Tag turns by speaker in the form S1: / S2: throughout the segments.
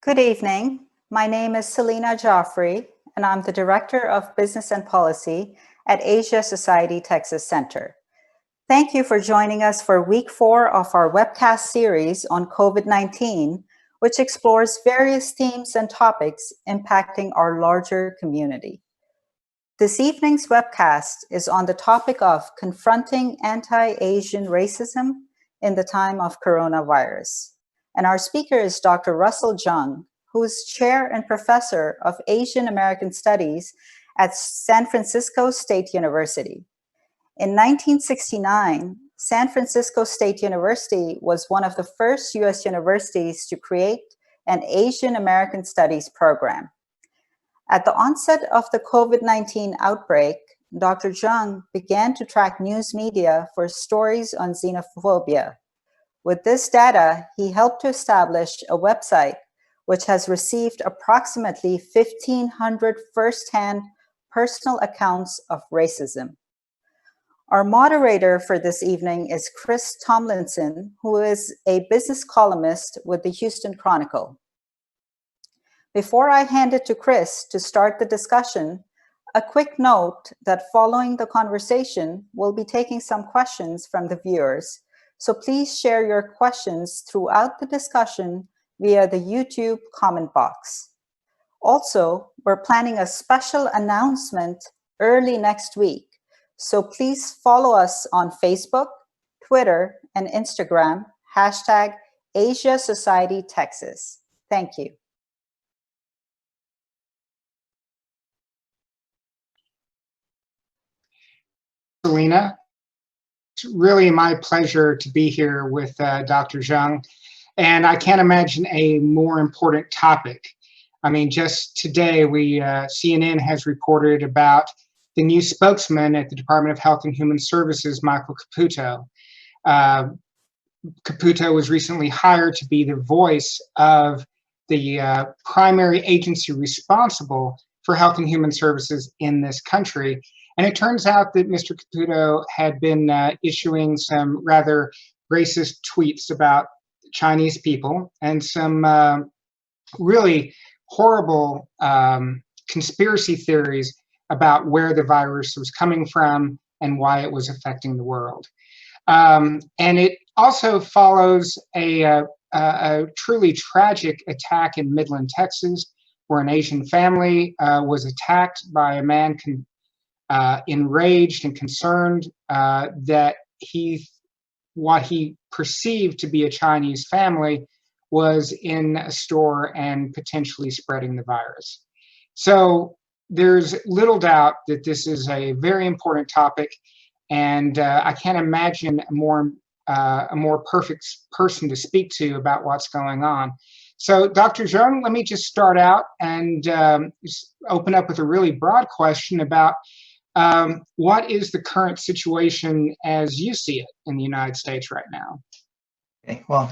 S1: Good evening. My name is Selena Joffrey, and I'm the Director of Business and Policy at Asia Society Texas Center. Thank you for joining us for week 4 of our webcast series on COVID-19, which explores various themes and topics impacting our larger community. This evening's webcast is on the topic of confronting anti-Asian racism in the time of coronavirus. And our speaker is Dr. Russell Jung, who is Chair and Professor of Asian American Studies at San Francisco State University. In 1969, San Francisco State University was one of the first U.S. universities to create an Asian American Studies program. At the onset of the COVID-19 outbreak, Dr. Jung began to track news media for stories on xenophobia. With this data, he helped to establish a website which has received approximately 1,500 first-hand personal accounts of racism. Our moderator for this evening is Chris Tomlinson, who is a business columnist with the Houston Chronicle. Before I hand it to Chris to start the discussion, a quick note that following the conversation, we'll be taking some questions from the viewers. So please share your questions throughout the discussion via the YouTube comment box. Also, we're planning a special announcement early next week. So please follow us on Facebook, Twitter, and Instagram, hashtag Asia Society Texas. Thank you.
S2: Selena, it's really my pleasure to be here with Dr. Jung, and I can't imagine a more important topic. I mean, just today, CNN has reported about the new spokesman at the Department of Health and Human Services, Michael Caputo. Caputo was recently hired to be the voice of the primary agency responsible for health and human services in this country. And it turns out that Mr. Caputo had been issuing some rather racist tweets about Chinese people and some really horrible conspiracy theories about where the virus was coming from and why it was affecting the world. And it also follows a truly tragic attack in Midland, Texas, where an Asian family was attacked by a man enraged and concerned that what he perceived to be a Chinese family was in a store and potentially spreading the virus. So there's little doubt that this is a very important topic, and I can't imagine a more perfect person to speak to about what's going on. So Dr. Jung, let me just start out and open up with a really broad question about what is the current situation as you see it in the United States right now?
S3: Okay, well,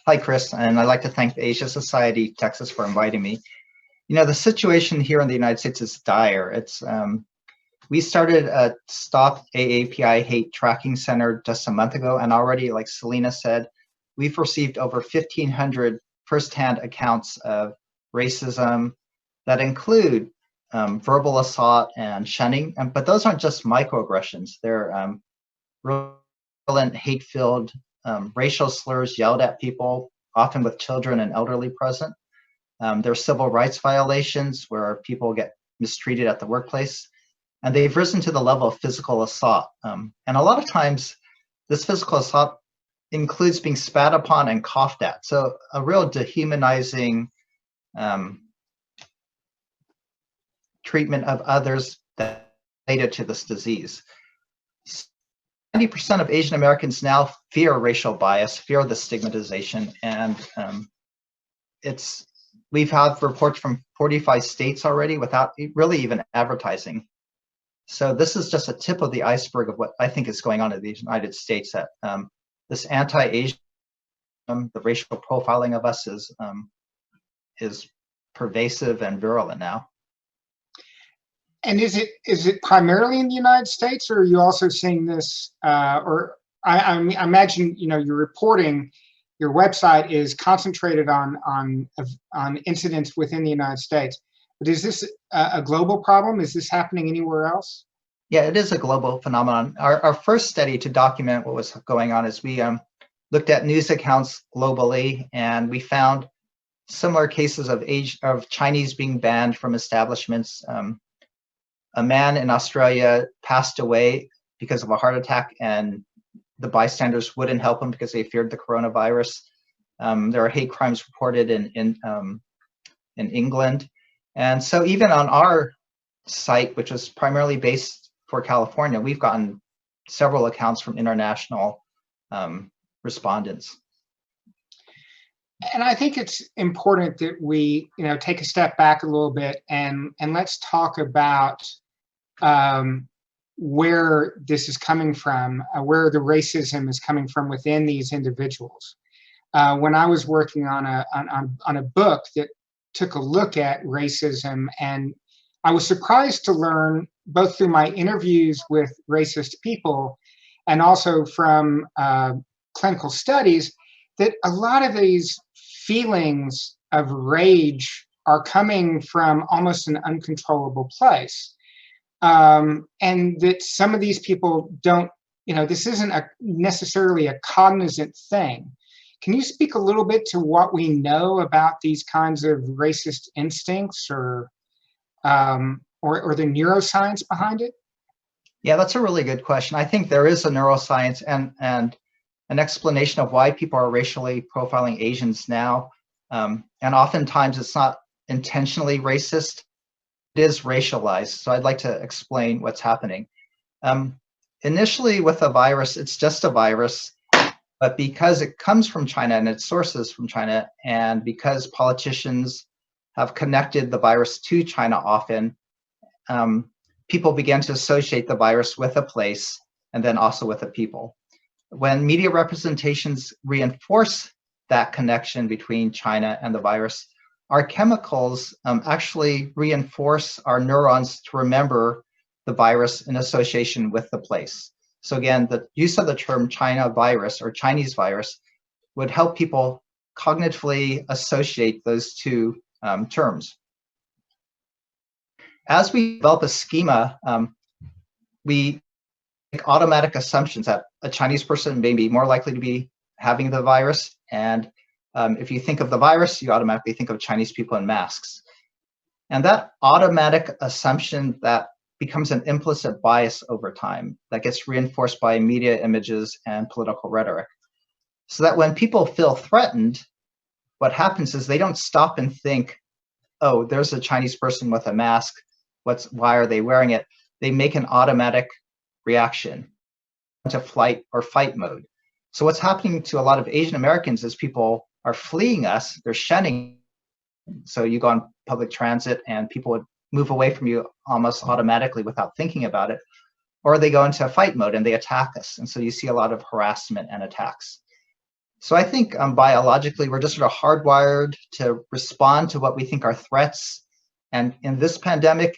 S3: hi Chris, and I'd like to thank the Asia Society Texas for inviting me. You know, the situation here in the United States is dire. It's we started a Stop AAPI Hate Tracking Center just a month ago, and already, like Selena said, we've received over 1,500 firsthand accounts of racism that include verbal assault and shunning, but those aren't just microaggressions. They're virulent, hate-filled racial slurs yelled at people, often with children and elderly present. There are civil rights violations where people get mistreated at the workplace, and they've risen to the level of physical assault. And a lot of times, this physical assault includes being spat upon and coughed at. So a real dehumanizing treatment of others that related to this disease. 90% of Asian Americans now fear racial bias, fear the stigmatization, and we've had reports from 45 states already without really even advertising. So this is just a tip of the iceberg of what I think is going on in the United States, that this anti-Asian, the racial profiling of us is pervasive and virulent now.
S2: And is it primarily in the United States, or are you also seeing this? Or I imagine you're reporting your website is concentrated on incidents within the United States. But is this a global problem? Is this happening anywhere else?
S3: Yeah, it is a global phenomenon. Our first study to document what was going on is we looked at news accounts globally, and we found similar cases of Chinese being banned from establishments. A man in Australia passed away because of a heart attack, and the bystanders wouldn't help him because they feared the coronavirus. There are hate crimes reported in England. And so even on our site, which was primarily based for California, we've gotten several accounts from international respondents.
S2: And I think it's important that we, take a step back a little bit and let's talk about where this is coming from, where the racism is coming from within these individuals. When I was working on a book that took a look at racism, and I was surprised to learn, both through my interviews with racist people and also from clinical studies, that a lot of these feelings of rage are coming from almost an uncontrollable place. And that some of these people don't, this isn't necessarily a cognizant thing. Can you speak a little bit to what we know about these kinds of racist instincts or the neuroscience behind it?
S3: Yeah, that's a really good question. I think there is a neuroscience and an explanation of why people are racially profiling Asians now. And oftentimes it's not intentionally racist, it is racialized. So I'd like to explain what's happening. Initially with a virus, it's just a virus, but because it comes from China and its sources from China, and because politicians have connected the virus to China often, people began to associate the virus with a place and then also with a people. When media representations reinforce that connection between China and the virus, our chemicals actually reinforce our neurons to remember the virus in association with the place. So again, the use of the term China virus or Chinese virus would help people cognitively associate those two terms. As we develop a schema, we make automatic assumptions that a Chinese person may be more likely to be having the virus. And if you think of the virus, you automatically think of Chinese people in masks. And that automatic assumption that becomes an implicit bias over time that gets reinforced by media images and political rhetoric. So that when people feel threatened, what happens is they don't stop and think, oh, there's a Chinese person with a mask. Why are they wearing it? They make an automatic reaction to flight or fight mode. So what's happening to a lot of Asian Americans is people are fleeing us, they're shunning. So you go on public transit and people would move away from you almost automatically without thinking about it, or they go into fight mode and they attack us. And so you see a lot of harassment and attacks. So I think biologically, we're just sort of hardwired to respond to what we think are threats. And in this pandemic,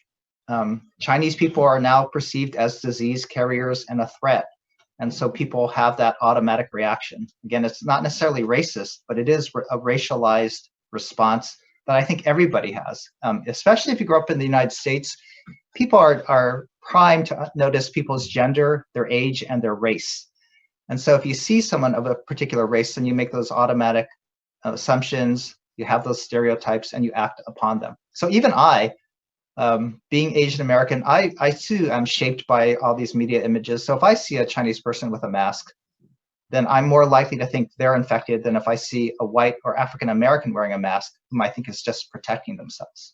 S3: Chinese people are now perceived as disease carriers and a threat. And so people have that automatic reaction. Again, it's not necessarily racist, but it is a racialized response that I think everybody has, especially if you grow up in the United States. People are primed to notice people's gender, their age, and their race. And so if you see someone of a particular race, then you make those automatic assumptions, you have those stereotypes, and you act upon them. So even I, being Asian American, I too am shaped by all these media images. So if I see a Chinese person with a mask, then I'm more likely to think they're infected than if I see a white or African American wearing a mask, whom I think is just protecting themselves.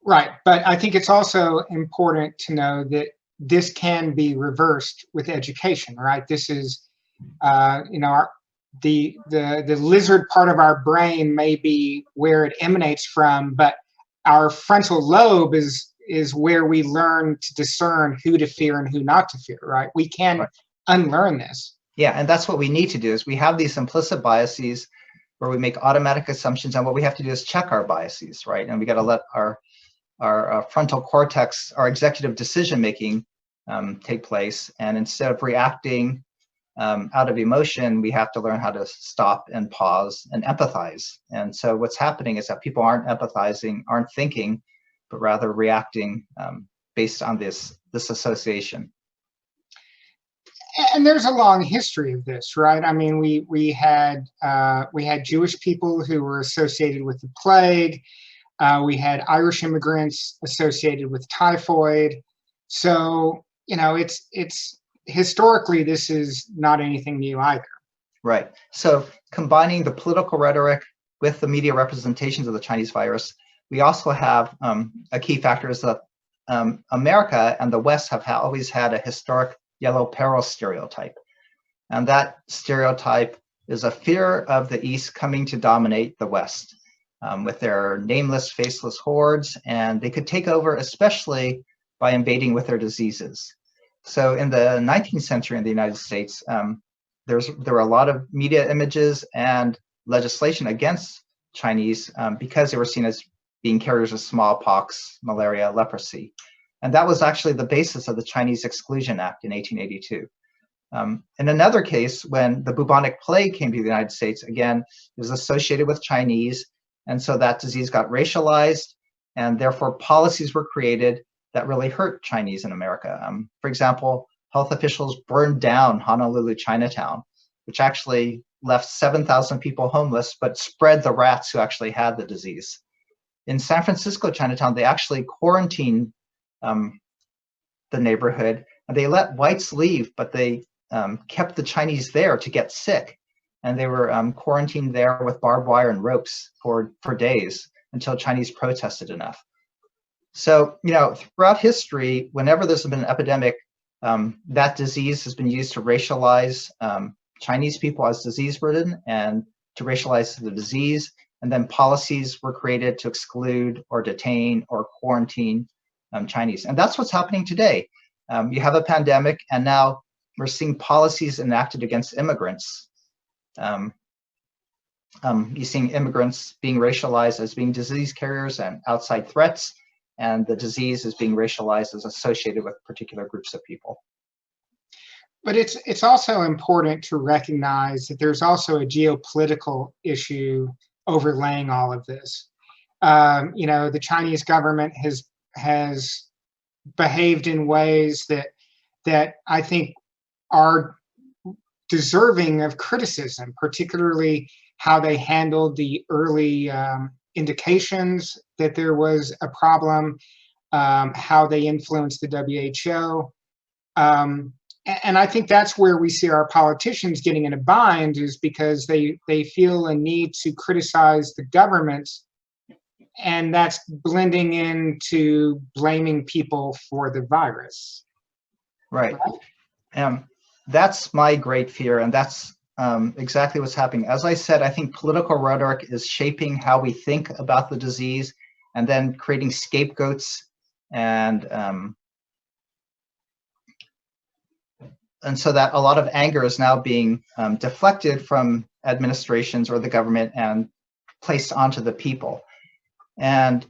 S2: Right, but I think it's also important to know that this can be reversed with education, right? This is, the lizard part of our brain may be where it emanates from, but our frontal lobe is where we learn to discern who to fear and who not to fear, right? We can unlearn this.
S3: Yeah, and that's what we need to do is we have these implicit biases where we make automatic assumptions, and what we have to do is check our biases, right? And we got to let our frontal cortex, our executive decision making take place. And instead of reacting out of emotion, we have to learn how to stop and pause and empathize. And so what's happening is that people aren't empathizing, aren't thinking, but rather reacting based on this association.
S2: And there's a long history of this, right? I mean, we had Jewish people who were associated with the plague. We had Irish immigrants associated with typhoid. So, it's historically, this is not anything new either.
S3: Right. So combining the political rhetoric with the media representations of the Chinese virus, we also have a key factor is that America and the West have always had a historic yellow peril stereotype. And that stereotype is a fear of the East coming to dominate the West with their nameless, faceless hordes, and they could take over, especially by invading with their diseases. So in the 19th century in the United States, there were a lot of media images and legislation against Chinese because they were seen as being carriers of smallpox, malaria, leprosy. And that was actually the basis of the Chinese Exclusion Act in 1882. In another case, when the bubonic plague came to the United States, again, it was associated with Chinese, and so that disease got racialized, and therefore policies were created that really hurt Chinese in America. For example, health officials burned down Honolulu Chinatown, which actually left 7,000 people homeless, but spread the rats who actually had the disease. In San Francisco Chinatown, they actually quarantined the neighborhood, and they let whites leave, but they kept the Chinese there to get sick. And they were quarantined there with barbed wire and ropes for days until Chinese protested enough. So, throughout history, whenever there's been an epidemic, that disease has been used to racialize Chinese people as disease-ridden and to racialize the disease. And then policies were created to exclude or detain or quarantine Chinese. And that's what's happening today. You have a pandemic, and now we're seeing policies enacted against immigrants. You're seeing immigrants being racialized as being disease carriers and outside threats, and the disease is being racialized as associated with particular groups of people.
S2: But it's also important to recognize that there's also a geopolitical issue overlaying all of this. The Chinese government has behaved in ways that I think are deserving of criticism, particularly how they handled the early indications that there was a problem, how they influenced the WHO. And I think that's where we see our politicians getting in a bind, is because they feel a need to criticize the government, and that's blending into blaming people for the virus.
S3: Right. That's my great fear, and that's exactly what's happening. As I said, I think political rhetoric is shaping how we think about the disease, and then creating scapegoats, and so that a lot of anger is now being deflected from administrations or the government and placed onto the people. And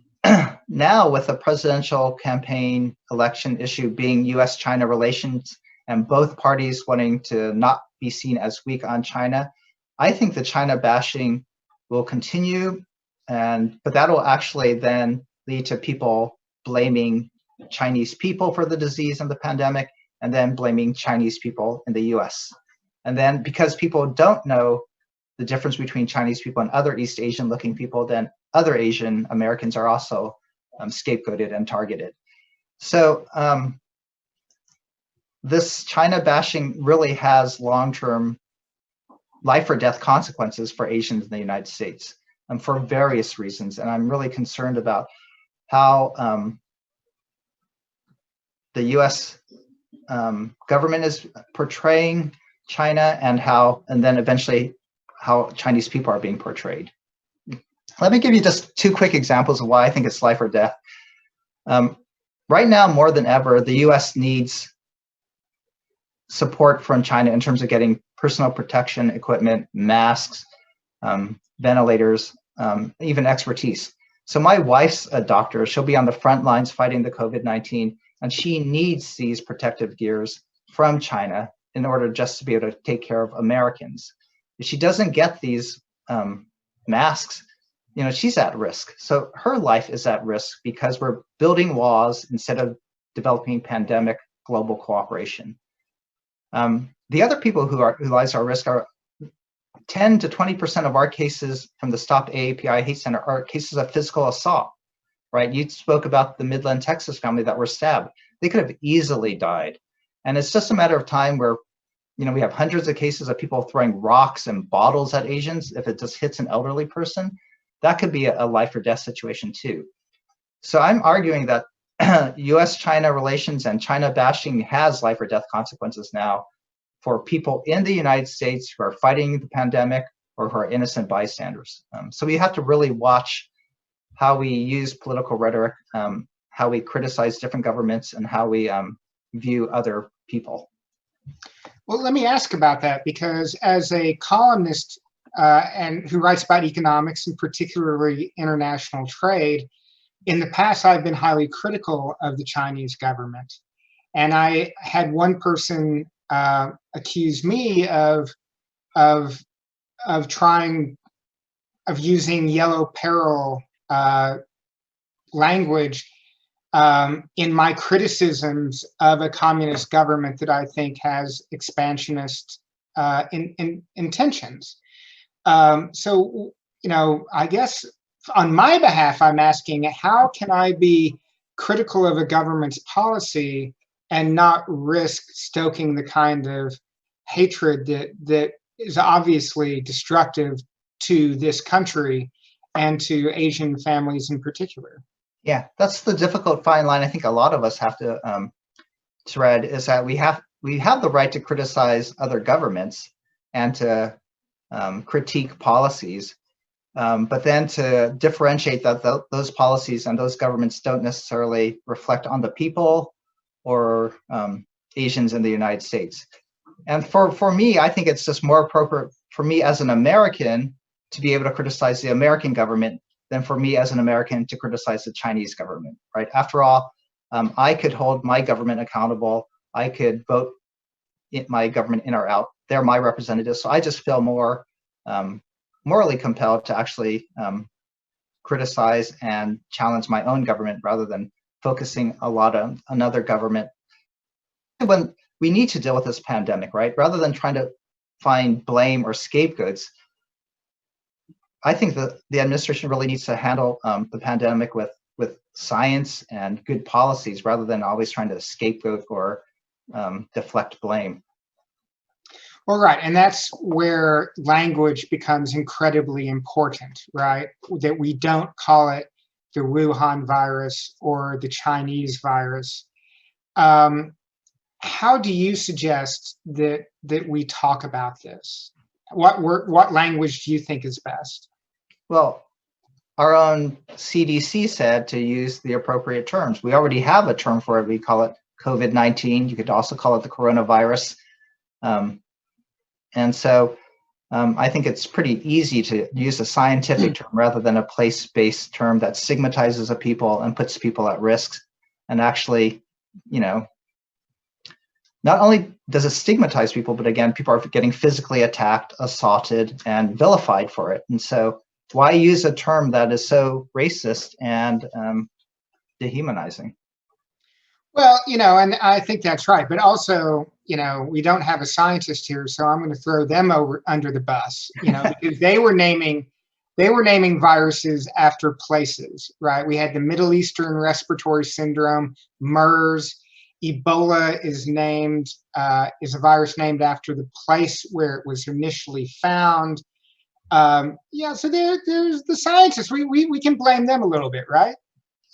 S3: now, with the presidential campaign election issue being US-China relations, and both parties wanting to not be seen as weak on China, I think the China bashing will continue, but that will actually then lead to people blaming Chinese people for the disease and the pandemic, and then blaming Chinese people in the US. And then because people don't know the difference between Chinese people and other East Asian looking people, then other Asian Americans are also scapegoated and targeted. So this China bashing really has long-term life or death consequences for Asians in the United States, for various reasons. And I'm really concerned about how the US government is portraying China, and then eventually how Chinese people are being portrayed. Let me give you just two quick examples of why I think it's life or death. Right now, more than ever, the US needs support from China in terms of getting personal protection equipment, masks, ventilators, even expertise. So my wife's a doctor. She'll be on the front lines fighting the COVID-19, and she needs these protective gears from China in order just to be able to take care of Americans. If she doesn't get these masks, she's at risk. So her life is at risk because we're building walls instead of developing pandemic global cooperation. The other people who lies are at risk are 10 to 20% of our cases from the Stop AAPI Hate Center are cases of physical assault, right? You spoke about the Midland, Texas family that were stabbed. They could have easily died. And it's just a matter of time where, we have hundreds of cases of people throwing rocks and bottles at Asians. If it just hits an elderly person, that could be a life or death situation too. So I'm arguing that US-China relations and China bashing has life or death consequences now for people in the United States who are fighting the pandemic or who are innocent bystanders. So we have to really watch how we use political rhetoric, how we criticize different governments, and how we view other people.
S2: Well, let me ask about that, because as a columnist and who writes about economics and particularly international trade, in the past I've been highly critical of the Chinese government. And I had one person accuse me of using yellow peril language in my criticisms of a communist government that I think has expansionist intentions. So, I guess on my behalf, I'm asking, how can I be critical of a government's policy and not risk stoking the kind of hatred that is obviously destructive to this country and to Asian families in particular?
S3: Yeah, that's the difficult fine line I think a lot of us have to thread, is that we have the right to criticize other governments and to critique policies, but then to differentiate that those policies and those governments don't necessarily reflect on the people or Asians in the United States. And for me, I think it's just more appropriate for me as an American to be able to criticize the American government than for me as an American to criticize the Chinese government, right? After all, I could hold my government accountable. I could vote my government in or out. They're my representatives. So I just feel more morally compelled to actually criticize and challenge my own government rather than focusing a lot on another government. When we need to deal with this pandemic, right? Rather than trying to find blame or scapegoats, I think that the administration really needs to handle the pandemic with science and good policies rather than always trying to scapegoat or deflect blame.
S2: Well, right, and that's where language becomes incredibly important, right? That we don't call it the Wuhan virus or the Chinese virus. How do you suggest that we talk about this? What language do you think is best?
S3: Well, our own CDC said to use the appropriate terms. We already have a term for it. We call it COVID-19. You could also call it the coronavirus. And so I think it's pretty easy to use a scientific term rather than a place-based term that stigmatizes a people and puts people at risk. And actually, not only does it stigmatize people, but again, people are getting physically attacked, assaulted, and vilified for it. And so why use a term that is so racist and dehumanizing?
S2: Well, and I think that's right. But also, we don't have a scientist here, so I'm going to throw them under the bus, because they were naming viruses after places, right? We had the Middle Eastern Respiratory Syndrome, MERS. Ebola is a virus named after the place where it was initially found. So there's the scientists. We can blame them a little bit, right?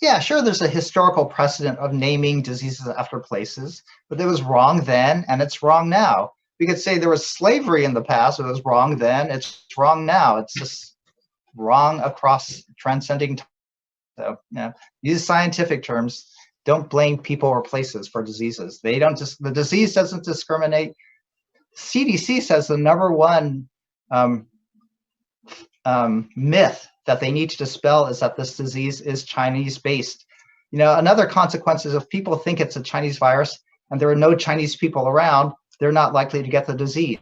S3: Yeah, sure, there's a historical precedent of naming diseases after places, but it was wrong then and it's wrong now. We could say there was slavery in the past, it was wrong then, it's wrong now. It's just wrong across transcending time. So, use scientific terms. Don't blame people or places for diseases. The disease doesn't discriminate. CDC says the number one myth that they need to dispel is that this disease is Chinese based. Another consequence is if people think it's a Chinese virus and there are no Chinese people around, they're not likely to get the disease.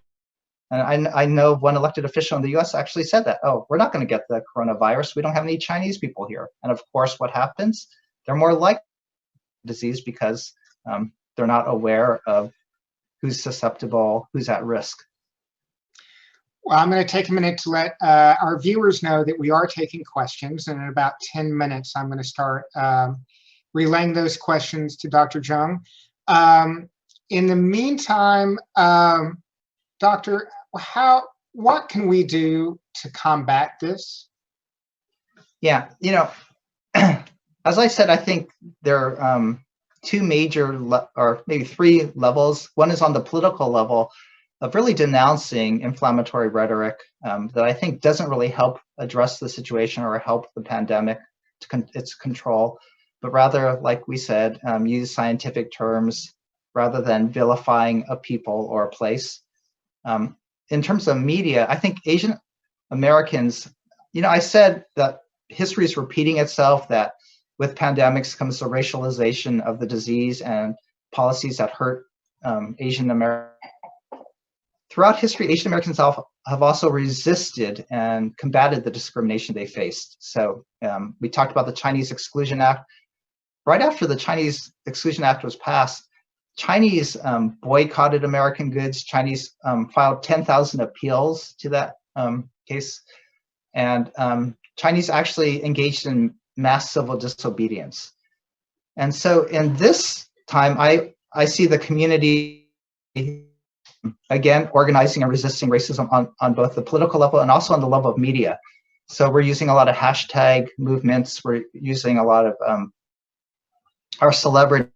S3: And I know one elected official in the US actually said that, oh, we're not going to get the coronavirus. We don't have any Chinese people here. And of course, what happens? They're more likely to get disease because they're not aware of who's susceptible, who's at risk.
S2: Well, I'm going to take a minute to let our viewers know that we are taking questions. And in about 10 minutes, I'm going to start relaying those questions to Dr. Zhang. In the meantime, Doctor, what can we do to combat this?
S3: Yeah, as I said, I think there are two major or maybe three levels. One is on the political level of really denouncing inflammatory rhetoric that I think doesn't really help address the situation or help the pandemic to its control, but rather, like we said, use scientific terms rather than vilifying a people or a place. In terms of media, I think Asian Americans, I said that history is repeating itself, that with pandemics comes the racialization of the disease and policies that hurt Asian Americans. Throughout history, Asian Americans have also resisted and combated the discrimination they faced. So we talked about the Chinese Exclusion Act. Right after the Chinese Exclusion Act was passed, Chinese boycotted American goods. Chinese filed 10,000 appeals to that case. And Chinese actually engaged in mass civil disobedience. And so in this time, I see the community, again, organizing and resisting racism on both the political level and also on the level of media. So we're using a lot of hashtag movements. We're using a lot of our celebrities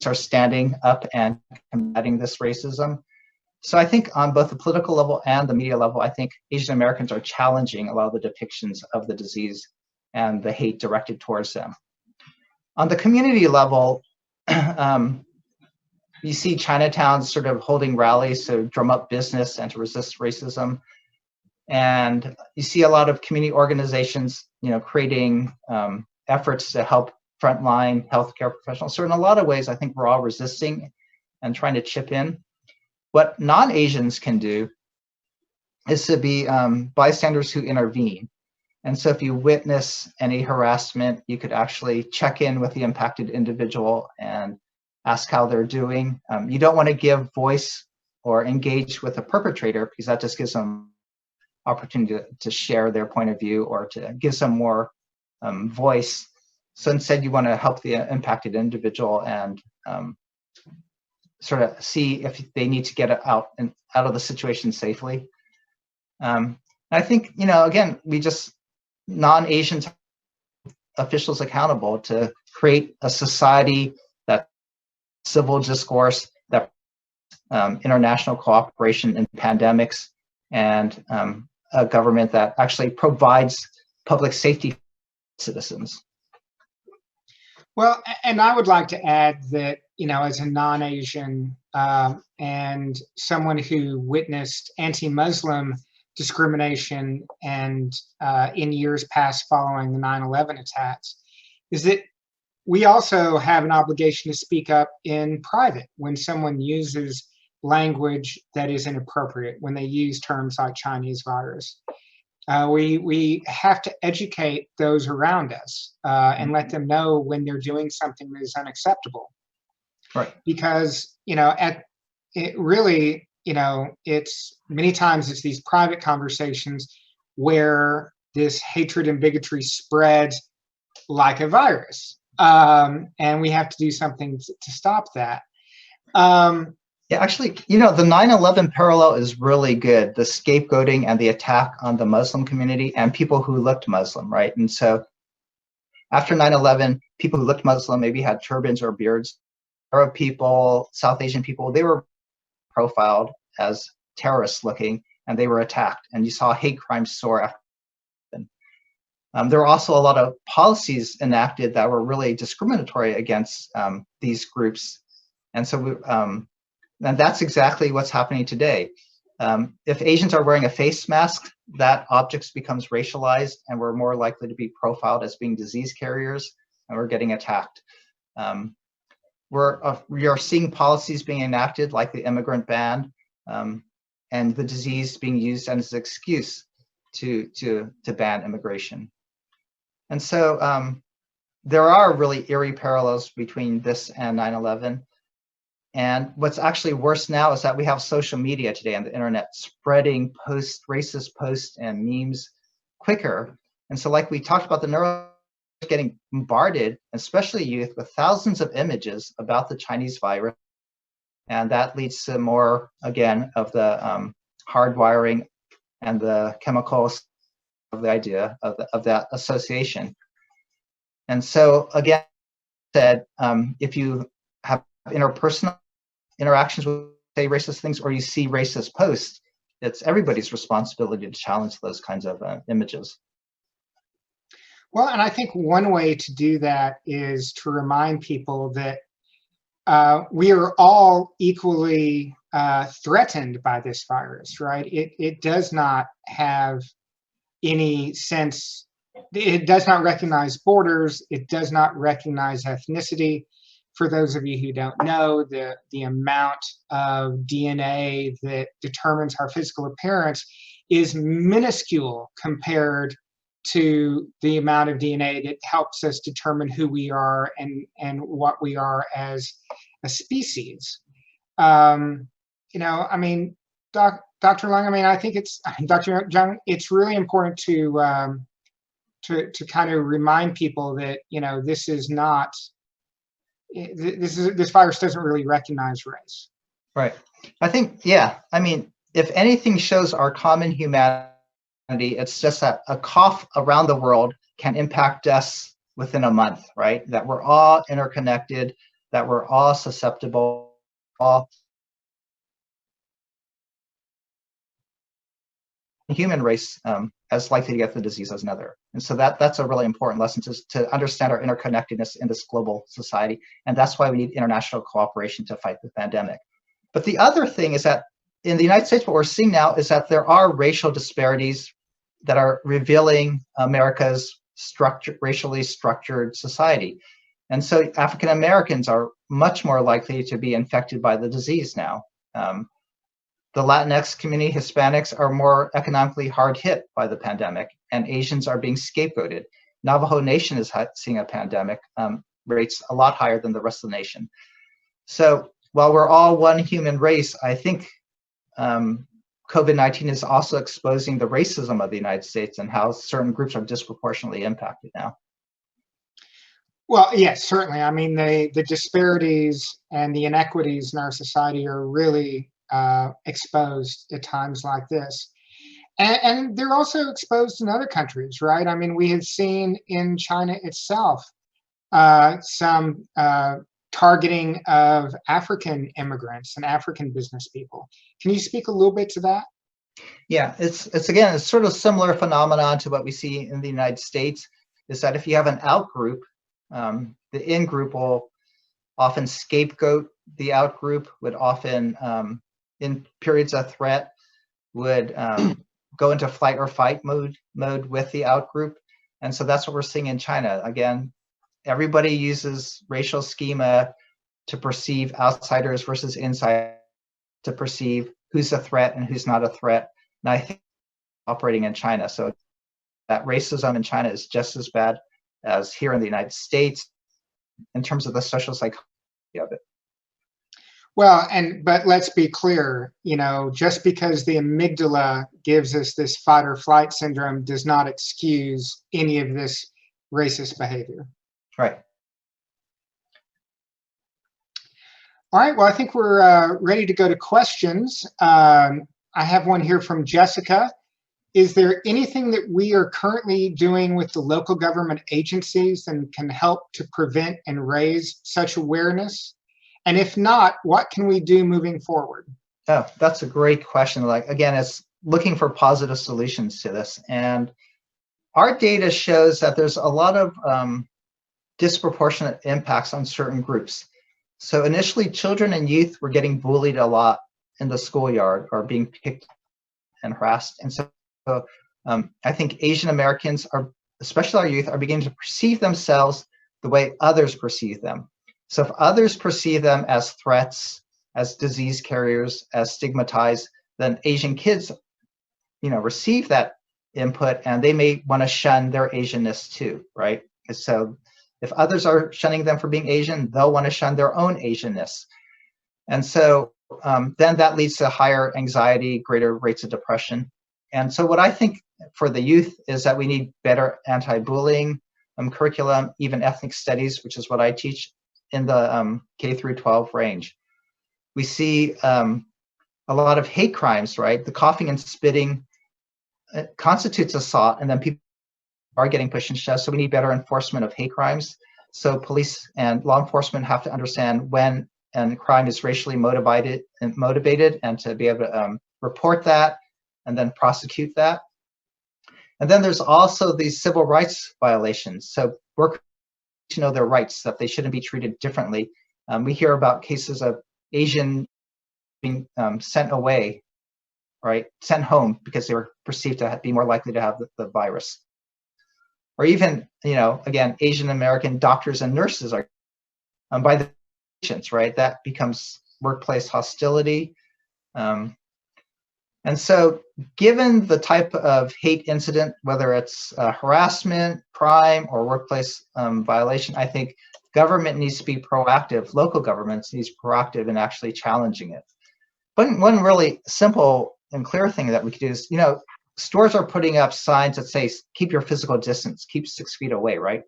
S3: are standing up and combating this racism. So I think on both the political level and the media level, I think Asian Americans are challenging a lot of the depictions of the disease and the hate directed towards them. On the community level, you see Chinatowns sort of holding rallies to drum up business and to resist racism. And you see a lot of community organizations, creating efforts to help frontline healthcare professionals. So in a lot of ways, I think we're all resisting and trying to chip in. What non-Asians can do is to be bystanders who intervene. And so if you witness any harassment, you could actually check in with the impacted individual and ask how they're doing. You don't want to give voice or engage with a perpetrator because that just gives them opportunity to share their point of view or to give some more voice. So instead, you want to help the impacted individual and sort of see if they need to get out of the situation safely. I think, again, we just non-Asian officials accountable to create a society that civil discourse, that international cooperation in pandemics, and a government that actually provides public safety for citizens.
S2: Well, and I would like to add that, as a non-Asian and someone who witnessed anti-Muslim discrimination and in years past following the 9/11 attacks, is that we also have an obligation to speak up in private when someone uses language that is inappropriate, when they use terms like Chinese virus. We have to educate those around us and let them know when they're doing something that is unacceptable.
S3: Right.
S2: Because, it's many times it's these private conversations where this hatred and bigotry spreads like a virus. And we have to do something to stop that.
S3: Yeah, actually, the 9/11 parallel is really good. The scapegoating and the attack on the Muslim community and people who looked Muslim, right? And so after 9/11, people who looked Muslim maybe had turbans or beards. Arab people, South Asian people, they were profiled as terrorists looking, and they were attacked. And you saw hate crimes soar after. There were also a lot of policies enacted that were really discriminatory against these groups. And so and that's exactly what's happening today. If Asians are wearing a face mask, that object becomes racialized, and we're more likely to be profiled as being disease carriers, and we're getting attacked. we are seeing policies being enacted like the immigrant ban, and the disease being used as an excuse to ban immigration. And so there are really eerie parallels between this and 9/11. And what's actually worse now is that we have social media today and the internet spreading racist posts and memes quicker. And so like we talked about, the neuro getting bombarded, especially youth, with thousands of images about the Chinese virus. And that leads to more, again, of the hardwiring and the chemicals of the idea of that association. And so again, said, if you have interpersonal interactions with, say, racist things, or you see racist posts, it's everybody's responsibility to challenge those kinds of images.
S2: Well, and I think one way to do that is to remind people that we are all equally threatened by this virus, right? It does not have any sense, it does not recognize borders, it does not recognize ethnicity. For those of you who don't know, the amount of DNA that determines our physical appearance is minuscule compared to the amount of DNA that helps us determine who we are and what we are as a species. You know, I mean, Dr. Lung, I mean, I think it's, Dr. Jung, it's really important to kind of remind people that, you know, this is not, this virus doesn't really recognize race.
S3: Right. I think, yeah, I mean, if anything shows our common humanity, it's just that a cough around the world can impact us within a month, right? That we're all interconnected, that we're all susceptible, all human race as likely to get the disease as another. And so that's a really important lesson to understand our interconnectedness in this global society. And that's why we need international cooperation to fight the pandemic. But the other thing is that in the United States, what we're seeing now is that there are racial disparities that are revealing America's racially structured society. And so African Americans are much more likely to be infected by the disease now. The Latinx community, Hispanics, are more economically hard hit by the pandemic, and Asians are being scapegoated. Navajo Nation is seeing a pandemic rates a lot higher than the rest of the nation. So while we're all one human race, I think COVID-19 is also exposing the racism of the United States and how certain groups are disproportionately impacted now.
S2: Well, yes, certainly. I mean, the disparities and the inequities in our society are really exposed at times like this. And they're also exposed in other countries, right? I mean, we have seen in China itself some targeting of African immigrants and African business people. Can you speak a little bit to that?
S3: Yeah, it's again, it's sort of similar phenomenon to what we see in the United States, is that if you have an out group, the in group will often scapegoat the out group, would often, in periods of threat, would go into flight or fight mode with the out group. And so that's what we're seeing in China. Again, everybody uses racial schema to perceive outsiders versus insiders, to perceive who's a threat and who's not a threat. And I think operating in China. So that racism in China is just as bad as here in the United States in terms of the social psychology of it.
S2: Well, but let's be clear, you know, just because the amygdala gives us this fight or flight syndrome does not excuse any of this racist behavior.
S3: Right.
S2: All right, well, I think we're ready to go to questions. I have one here from Jessica. Is there anything that we are currently doing with the local government agencies and can help to prevent and raise such awareness? And if not, what can we do moving forward?
S3: Oh, that's a great question. Like, again, it's looking for positive solutions to this. And our data shows that there's a lot of disproportionate impacts on certain groups. So initially, children and youth were getting bullied a lot in the schoolyard or being picked and harassed. And so I think Asian Americans are, especially our youth, are beginning to perceive themselves the way others perceive them. So if others perceive them as threats, as disease carriers, as stigmatized, then Asian kids, receive that input and they may want to shun their Asianness too, right? So if others are shunning them for being Asian, they'll want to shun their own Asianness. And so then that leads to higher anxiety, greater rates of depression. And so what I think for the youth is that we need better anti-bullying curriculum, even ethnic studies, which is what I teach in the K through 12 range. We see a lot of hate crimes, right? The coughing and spitting constitutes assault, and then people are getting pushed and shoved. So we need better enforcement of hate crimes. So police and law enforcement have to understand when a crime is racially motivated and to be able to report that and then prosecute that. And then there's also these civil rights violations. So workers to know their rights, that they shouldn't be treated differently. We hear about cases of Asian being sent away, right? Sent home because they were perceived to be more likely to have the virus. Or even, again, Asian American doctors and nurses are by the patients, right? That becomes workplace hostility. And so given the type of hate incident, whether it's harassment, crime, or workplace violation, I think government needs to be proactive. Local governments needs to be proactive in actually challenging it. But one really simple and clear thing that we could do is, stores are putting up signs that say, keep your physical distance, keep 6 feet away, right?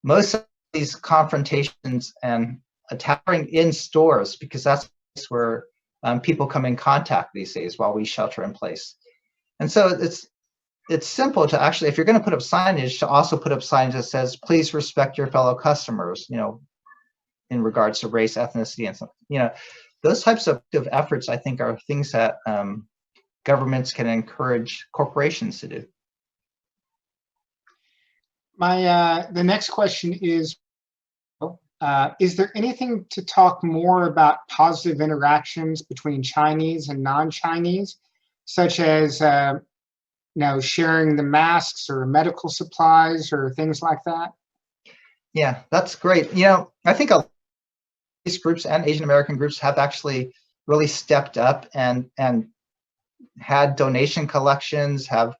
S3: Most of these confrontations and attacking in stores, because that's where people come in contact these days while we shelter in place. And so it's simple to actually, if you're going to put up signage, to also put up signage that says, please respect your fellow customers, in regards to race, ethnicity, and something, those types of efforts, I think, are things that governments can encourage corporations to do.
S2: The next question is there anything to talk more about positive interactions between Chinese and non-Chinese, such as sharing the masks or medical supplies or things like that?
S3: Yeah, that's great. I think these groups and Asian American groups have actually really stepped up and had donation collections, have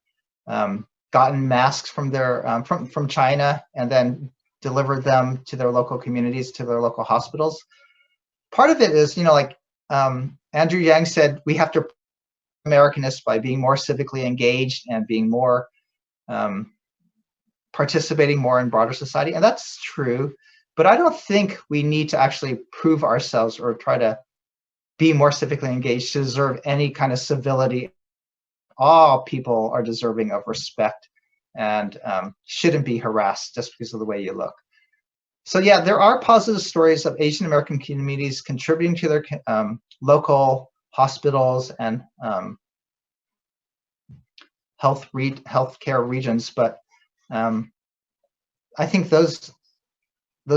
S3: gotten masks from their from China, and then delivered them to their local communities, to their local hospitals. Part of it is, like Andrew Yang said, we have to Americanists by being more civically engaged and being more participating more in broader society, and that's true. But I don't think we need to actually prove ourselves or try to be more civically engaged to deserve any kind of civility. All people are deserving of respect and shouldn't be harassed just because of the way you look. So yeah, there are positive stories of Asian American communities contributing to their local hospitals and healthcare regions, but I think those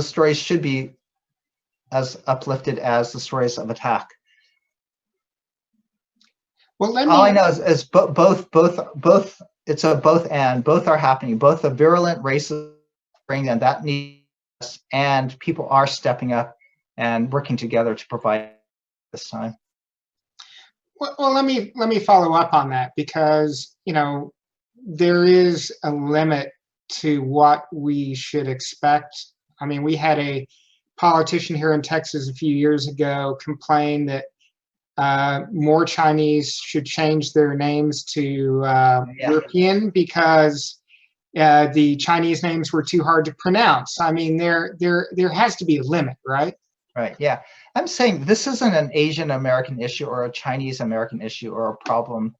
S3: stories should be as uplifted as the stories of attack.
S2: Well,
S3: all I know is both. It's a both and. Both are happening. Both the virulent racism and that needs, and people are stepping up and working together to provide this time.
S2: Well, let me follow up on that, because there is a limit to what we should expect. I mean, we had a politician here in Texas a few years ago complain that more Chinese should change their names to European because the Chinese names were too hard to pronounce. I mean, there has to be a limit, right?
S3: Right. Yeah. I'm saying this isn't an Asian American issue or a Chinese American issue or a problem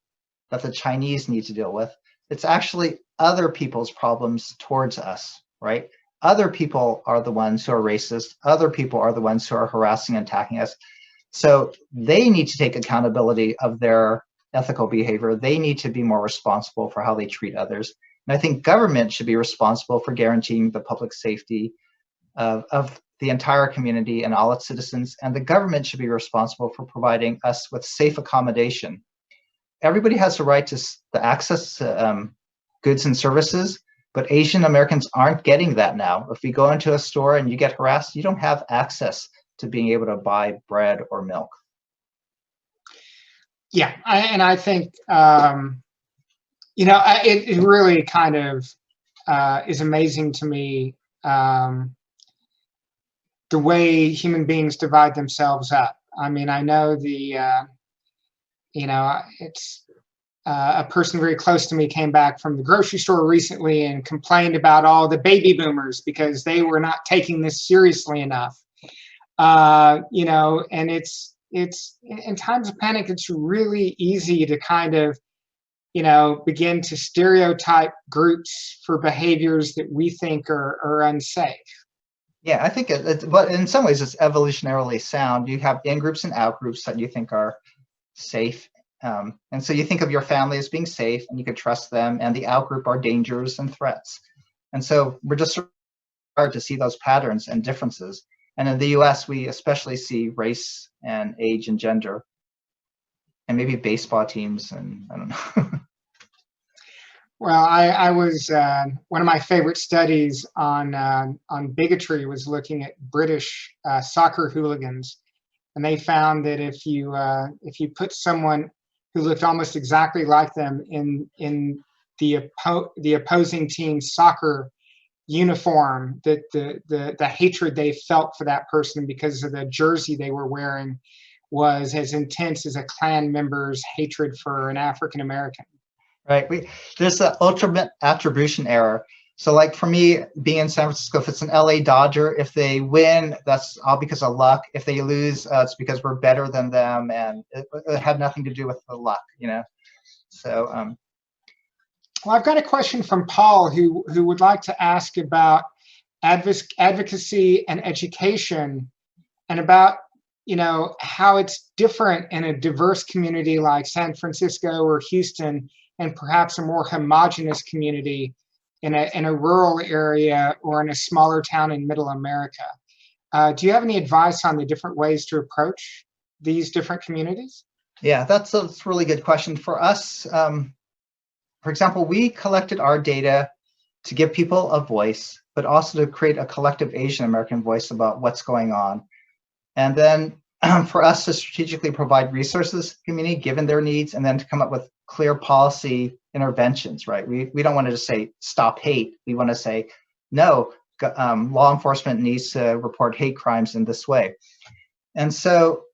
S3: that the Chinese need to deal with. It's actually other people's problems towards us, right? Other people are the ones who are racist. Other people are the ones who are harassing and attacking us. So they need to take accountability of their ethical behavior. They need to be more responsible for how they treat others. And I think government should be responsible for guaranteeing the public safety of the entire community and all its citizens. And the government should be responsible for providing us with safe accommodation. Everybody has the right to the access to goods and services, But Asian Americans aren't getting that now. If we go into a store and you get harassed, you don't have access to being able to buy bread or milk.
S2: Yeah, I think it really kind of is amazing to me, the way human beings divide themselves up. I mean, I know it's a person very close to me came back from the grocery store recently and complained about all the baby boomers because they were not taking this seriously enough. And it's in times of panic, it's really easy to kind of, begin to stereotype groups for behaviors that we think are unsafe.
S3: Yeah, I think but in some ways it's evolutionarily sound. You have in-groups and out-groups that you think are safe. And so you think of your family as being safe and you can trust them, and the out-group are dangers and threats. And so we're just hard to see those patterns and differences. And in the US, we especially see race and age and gender, and maybe baseball teams, and I don't know.
S2: Well, I was one of my favorite studies on bigotry was looking at British soccer hooligans, and they found that if you put someone who looked almost exactly like them in the opposing team's soccer uniform, that the hatred they felt for that person because of the jersey they were wearing was as intense as a Klan member's hatred for an African American.
S3: Right. There's an ultimate attribution error. So like for me, being in San Francisco, if it's an LA Dodger, if they win, that's all because of luck. If they lose, it's because we're better than them, and it had nothing to do with the luck, So.
S2: Well, I've got a question from Paul who would like to ask about advocacy and education, and about how it's different in a diverse community like San Francisco or Houston, and perhaps a more homogenous community in a rural area or in a smaller town in Middle America. Do you have any advice on the different ways to approach these different communities?
S3: Yeah, that's a really good question. For us, for example, we collected our data to give people a voice, but also to create a collective Asian American voice about what's going on. And then for us to strategically provide resources to the community given their needs, and then to come up with clear policy interventions, right? We don't want to just say, stop hate. We want to say, no, law enforcement needs to report hate crimes in this way. And so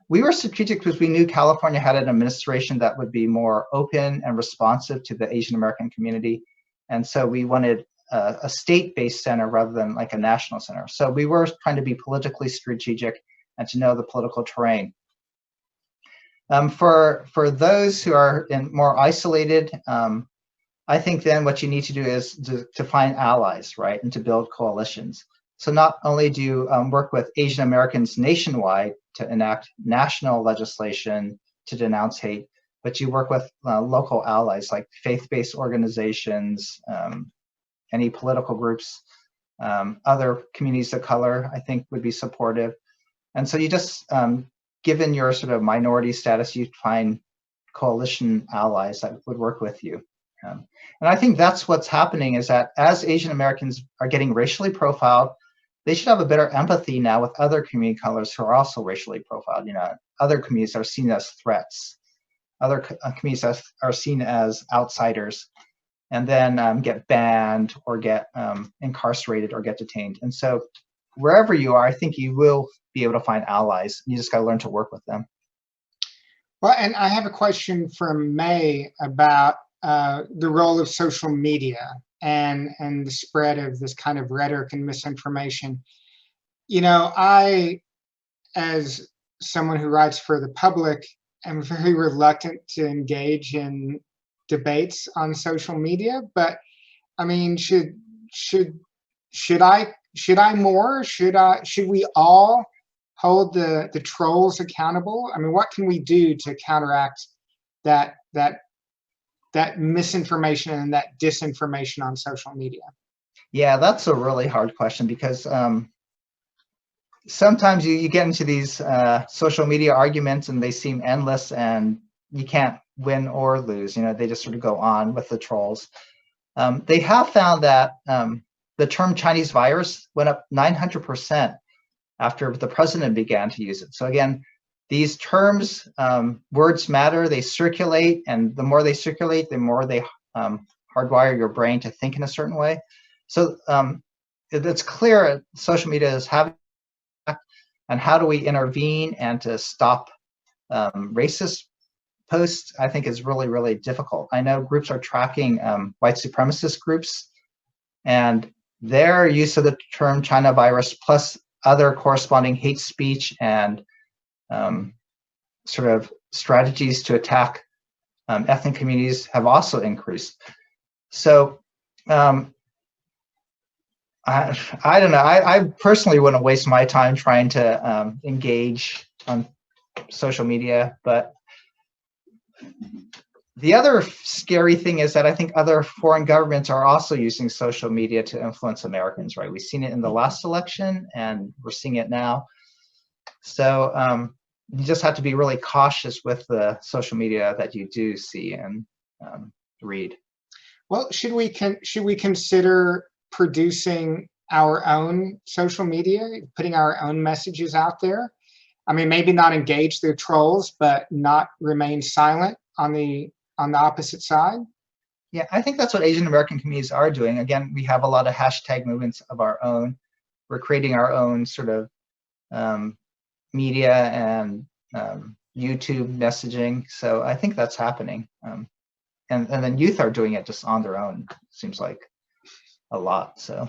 S3: we were strategic because we knew California had an administration that would be more open and responsive to the Asian American community. And so we wanted a state-based center rather than like a national center. So we were trying to be politically strategic and to know the political terrain. For those who are more isolated, I think then what you need to do is to find allies, right, and to build coalitions. So not only do you work with Asian Americans nationwide to enact national legislation to denounce hate, but you work with local allies like faith-based organizations, any political groups, other communities of color, I think would be supportive. And so you just, given your sort of minority status, you find coalition allies that would work with you. And I think that's what's happening, is that as Asian Americans are getting racially profiled, they should have a better empathy now with other community colors who are also racially profiled. Other communities are seen as threats. Other communities are seen as outsiders, and then get banned or get incarcerated or get detained. And so wherever you are, I think you will be able to find allies. You just got to learn to work with them.
S2: Well, and I have a question from May about the role of social media and the spread of this kind of rhetoric and misinformation. I, as someone who writes for the public, am very reluctant to engage in debates on social media. But I mean, should I more? Should we all hold the trolls accountable? I mean, what can we do to counteract that misinformation and that disinformation on social media?
S3: Yeah, that's a really hard question, because sometimes you get into these social media arguments and they seem endless and you can't win or lose. They just sort of go on with the trolls. They have found that the term Chinese virus went up 900% after the president began to use it. So again, these terms, words matter, they circulate, and the more they circulate, the more they hardwire your brain to think in a certain way. So it's clear social media is having, and how do we intervene and to stop racist posts, I think is really, really difficult. I know groups are tracking white supremacist groups, and their use of the term China virus plus other corresponding hate speech and sort of strategies to attack ethnic communities have also increased. So I don't know. I personally wouldn't waste my time trying to engage on social media, but the other scary thing is that I think other foreign governments are also using social media to influence Americans, right? We've seen it in the last election, and we're seeing it now. So you just have to be really cautious with the social media that you do see and read.
S2: Well, should we consider producing our own social media, putting our own messages out there? I mean, maybe not engage the trolls, but not remain silent on the opposite side.
S3: Yeah, I think that's what Asian American communities are doing. Again, we have a lot of hashtag movements of our own. We're creating our own sort of media and YouTube messaging. So I think that's happening. And then youth are doing it just on their own, seems like a lot. So.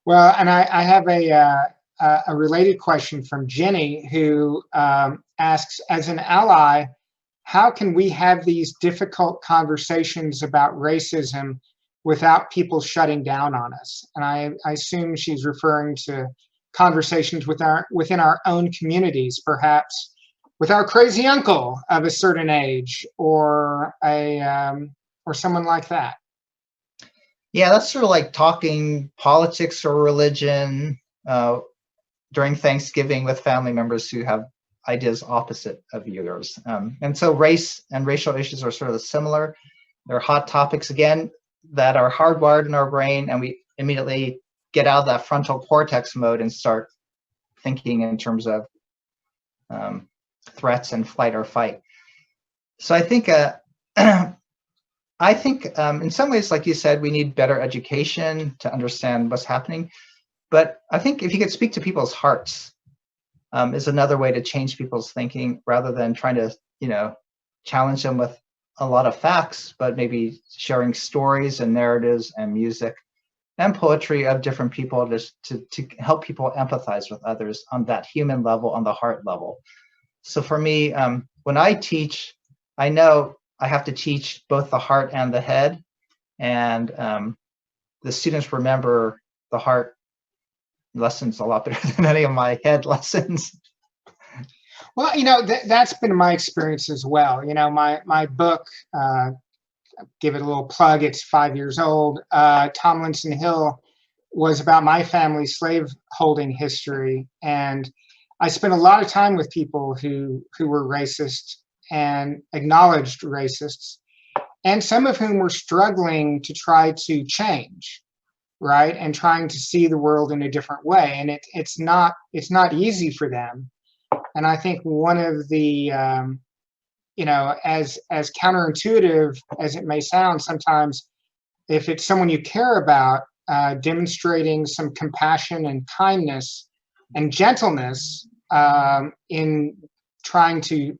S2: Well, and I have a related question from Jenny, who asks, as an ally, how can we have these difficult conversations about racism without people shutting down on us? And I assume she's referring to conversations within our own communities, perhaps with our crazy uncle of a certain age, or someone like that.
S3: Yeah, that's sort of like talking politics or religion during Thanksgiving with family members who have ideas opposite of yours. And so race and racial issues are sort of similar. They're hot topics, again, that are hardwired in our brain, and we immediately get out of that frontal cortex mode and start thinking in terms of threats and flight or fight. So I think in some ways, like you said, we need better education to understand what's happening. But I think if you could speak to people's hearts, is another way to change people's thinking, rather than trying to, challenge them with a lot of facts, but maybe sharing stories and narratives and music and poetry of different people, just to help people empathize with others on that human level, on the heart level. So for me, when I teach, I know I have to teach both the heart and the head, and the students remember the heart lessons a lot better than any of my head lessons.
S2: Well, that's been my experience as well. My book, give it a little plug, it's 5 years old. Tomlinson Hill was about my family's slaveholding history. And I spent a lot of time with people who were racist and acknowledged racists, and some of whom were struggling to try to change, right? And trying to see the world in a different way. And it's not easy for them. And I think one of the, as counterintuitive as it may sound sometimes, if it's someone you care about, demonstrating some compassion and kindness and gentleness in trying to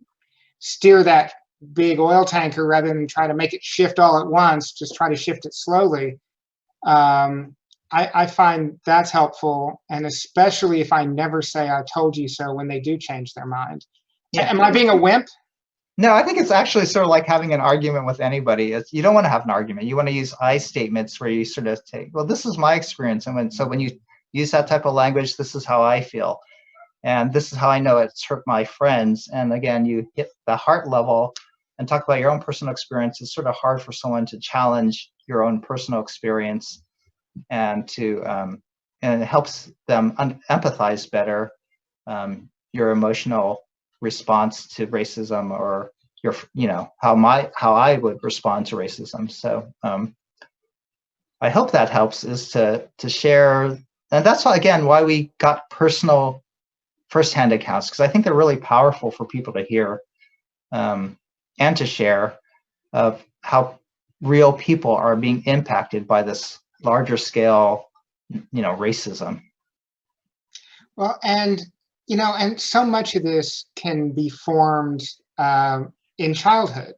S2: steer that big oil tanker, rather than try to make it shift all at once, just try to shift it slowly. I find that's helpful, and especially if I never say I told you so when they do change their mind. Yeah. Am I being a wimp?
S3: No, I think it's actually sort of like having an argument with anybody. You don't want to have an argument. You want to use I statements where you sort of say, well, this is my experience. And when you use that type of language, this is how I feel. And this is how I know it's hurt my friends. And again, you hit the heart level and talk about your own personal experience. It's sort of hard for someone to challenge your own personal experience, and and it helps them empathize better your emotional response to racism or how I would respond to racism. So I hope that helps, is to share, and that's why we got personal firsthand accounts, because I think they're really powerful for people to hear and to share of how real people are being impacted by this larger scale, racism.
S2: Well, and so much of this can be formed in childhood,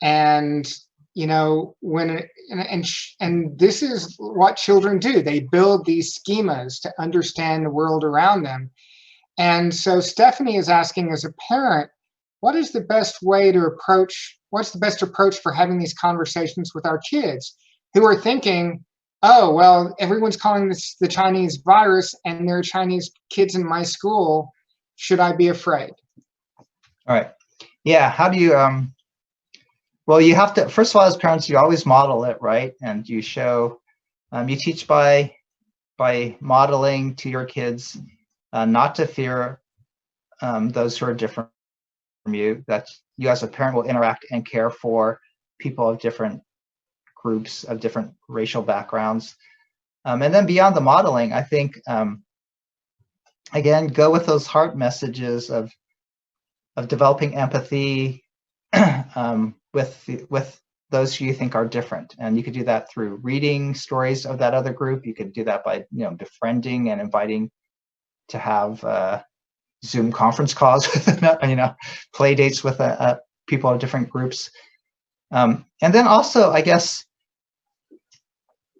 S2: and and this is what children do. They build these schemas to understand the world around them. And so Stephanie is asking, as a parent, what's the best approach for having these conversations with our kids who are thinking, oh, well, everyone's calling this the Chinese virus and there are Chinese kids in my school. Should I be afraid?
S3: All right. Yeah. How do you, well, you have to, first of all, as parents, you always model it, right? And you show, you teach by modeling to your kids not to fear those who are different from you, that you as a parent will interact and care for people of different groups, of different racial backgrounds. And then beyond the modeling, I think, again, go with those heart messages of developing empathy with those who you think are different. And you could do that through reading stories of that other group. You could do that by befriending and inviting to have Zoom conference calls with play dates with people of different groups. And then also, I guess,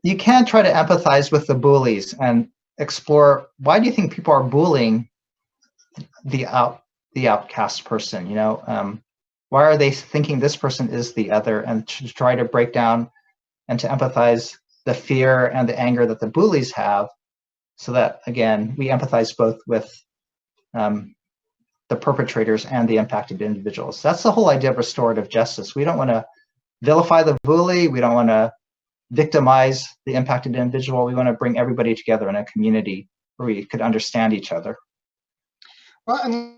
S3: you can try to empathize with the bullies and explore, why do you think people are bullying the outcast person? Why are they thinking this person is the other? And to try to break down and to empathize the fear and the anger that the bullies have, so that, again, we empathize both with the perpetrators and the impacted individuals. That's the whole idea of restorative justice. We don't want to vilify the bully. We don't want to victimize the impacted individual. We want to bring everybody together in a community where we could understand each other.
S2: Well, and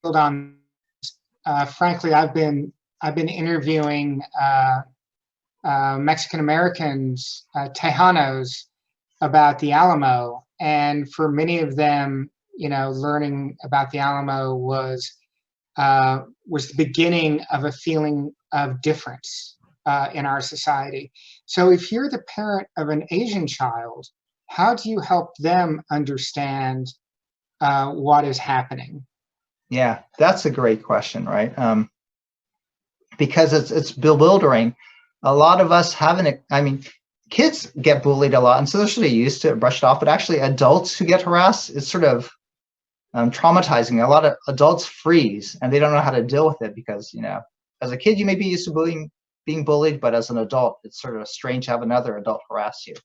S2: hold on. Frankly, I've been interviewing Mexican Americans, Tejanos, about the Alamo, and for many of them, learning about the Alamo was the beginning of a feeling of difference in our society. So if you're the parent of an Asian child, how do you help them understand what is happening?
S3: Yeah, that's a great question, right? Because it's bewildering. A lot of us haven't, kids get bullied a lot, and so they're sort of used to it, brushed off, but actually adults who get harassed, it's sort of traumatizing. A lot of adults freeze and they don't know how to deal with it, because, as a kid, you may be used to being bullied, but as an adult, it's sort of strange to have another adult harass you.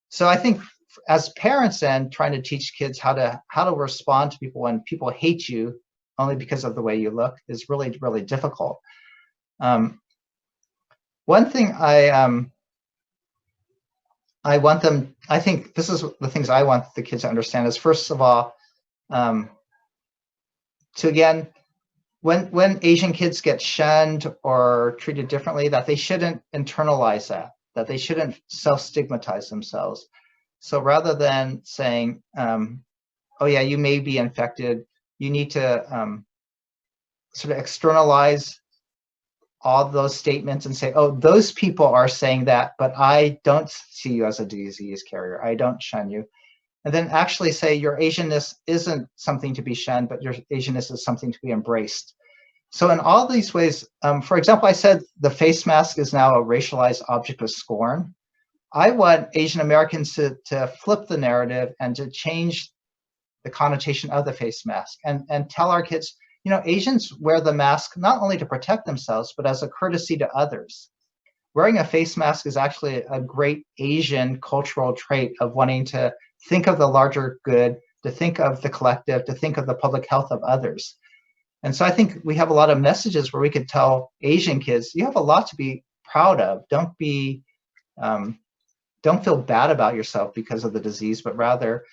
S3: So I think as parents, then, trying to teach kids how to respond to people when people hate you only because of the way you look is really, really difficult. One thing I want them, I think this is the things I want the kids to understand, is, first of all, again, when Asian kids get shunned or treated differently, that they shouldn't internalize that they shouldn't self-stigmatize themselves. So rather than saying, oh yeah, you may be infected, you need to sort of externalize all those statements and say, oh, those people are saying that, but I don't see you as a disease carrier. I don't shun you. And then actually say your Asianness isn't something to be shunned, but your Asianness is something to be embraced. So in all these ways, for example, I said the face mask is now a racialized object of scorn. I want Asian Americans to flip the narrative and to change the connotation of the face mask, and tell our kids, Asians wear the mask not only to protect themselves, but as a courtesy to others. Wearing a face mask is actually a great Asian cultural trait of wanting to think of the larger good, to think of the collective, to think of the public health of others. And so I think we have a lot of messages where we could tell Asian kids, you have a lot to be proud of. Don't feel bad about yourself because of the disease, but rather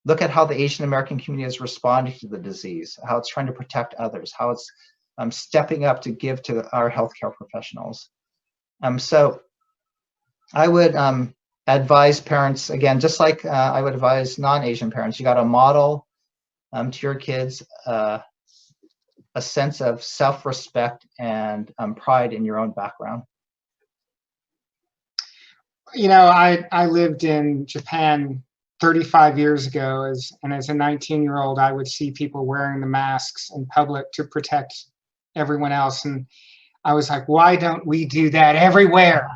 S3: look at how the Asian American community is responding to the disease, how it's trying to protect others, how it's stepping up to give to our healthcare professionals. So I would advise parents, again, just like I would advise non-Asian parents, you got to model to your kids a sense of self-respect and pride in your own background.
S2: You know, I lived in Japan 35 years ago, and as a 19-year-old, I would see people wearing the masks in public to protect everyone else. And I was like, why don't we do that everywhere?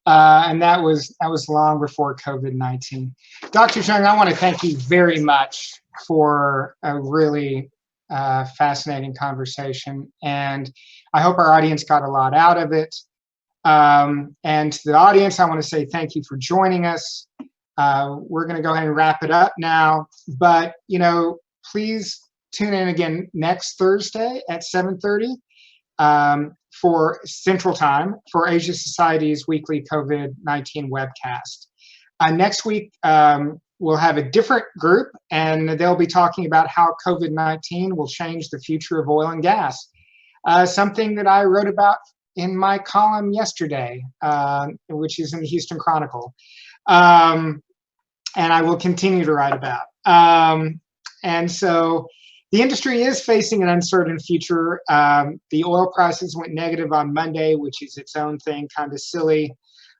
S2: And that was long before COVID-19. Dr. Zhang, I want to thank you very much for a really fascinating conversation. And I hope our audience got a lot out of it. And to the audience, I want to say thank you for joining us. We're going to go ahead and wrap it up now. But, you know, please tune in again next Thursday at 7:30. For Central Time for Asia Society's weekly COVID-19 webcast. Next week, we'll have a different group, and they'll be talking about how COVID-19 will change the future of oil and gas, something that I wrote about in my column yesterday, which is in the Houston Chronicle, and I will continue to write about. And so the industry is facing an uncertain future. The oil prices went negative on Monday, which is its own thing, kind of silly.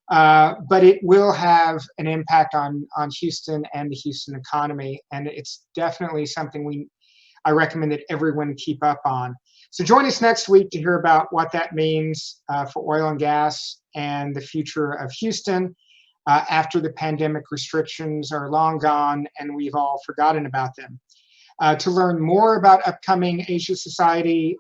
S2: But it will have an impact on Houston and the Houston economy. And it's definitely something I recommend that everyone keep up on. So join us next week to hear about what that means for oil and gas and the future of Houston after the pandemic restrictions are long gone and we've all forgotten about them. To learn more about upcoming Asia Society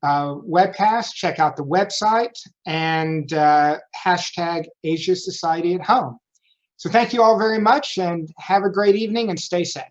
S2: webcasts, check out the website and hashtag Asia Society at Home. So thank you all very much and have a great evening and stay safe.